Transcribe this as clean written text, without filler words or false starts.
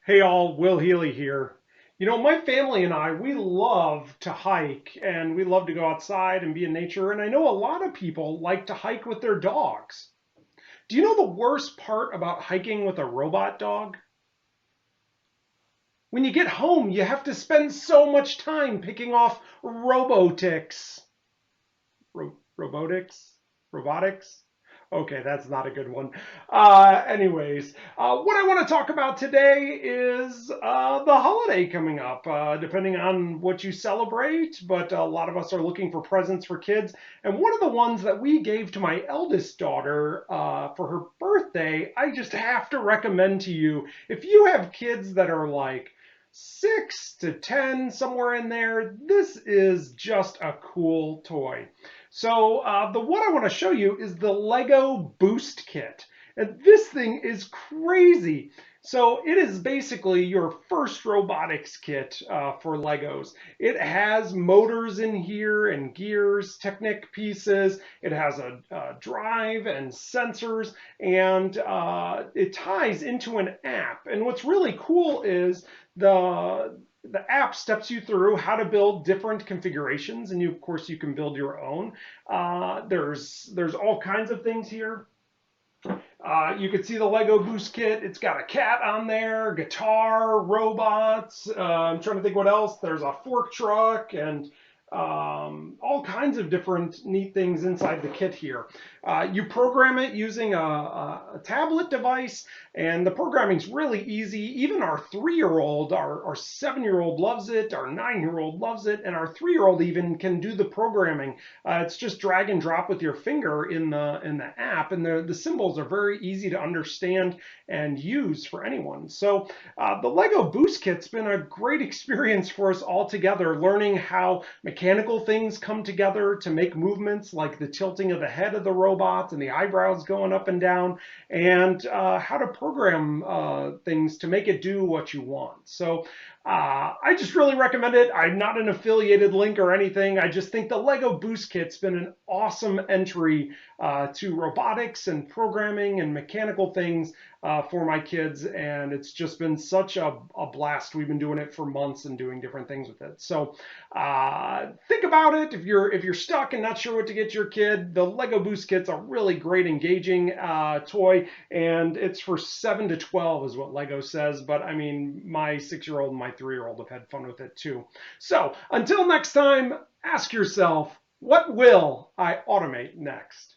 Hey all, Will Healy here. My family and I, we love to hike and we love to go outside and be in nature. And I know a lot of people like to hike with their dogs. Do you know the worst part about hiking with a robot dog? When you get home, you have to spend so much time picking off robotics. Robotics? Robotics? Okay, that's not a good one. Anyways, what I want to talk about today is the holiday coming up, depending on what you celebrate. But a lot of us are looking for presents for kids. And one of the ones that we gave to my eldest daughter for her birthday, I just have to recommend to you if you have kids that are like 6 to 10, somewhere in there, this is just a cool toy. So the one I want to show you is the Lego Boost Kit. And this thing is crazy. So it is basically your first robotics kit for Legos. It has motors in here and gears, Technic pieces. It has a drive and sensors, and it ties into an app. And what's really cool is the app steps you through how to build different configurations, and of course you can build your own. There's all kinds of things here. You can see the Lego Boost Kit. It's got a cat on there, guitar, robots. I'm trying to think what else. There's a fork truck and all kinds of different neat things inside the kit here. You program it using a tablet device, and the programming's really easy. Even our 3-year-old, our 7-year-old loves it, our 9-year-old loves it, and our 3-year-old even can do the programming. It's just drag and drop with your finger in the app, and the symbols are very easy to understand and use for anyone. So the Lego Boost Kit's been a great experience for us all together, learning how mechanical things come together to make movements like the tilting of the head of the robot and the eyebrows going up and down, and how to program things to make it do what you want. So I just really recommend it. I'm not an affiliated link or anything. I just think the Lego Boost Kit's been an awesome entry to robotics and programming and mechanical things for my kids, and it's just been such a blast. We've been doing it for months and doing different things with it. So think about it. If you're stuck and not sure what to get your kid, the Lego Boost Kit's a really great, engaging toy, and it's for 7 to 12 is what Lego says. But I mean, my 6-year-old and my 3-year-old have had fun with it too. So until next time, ask yourself, what will I automate next?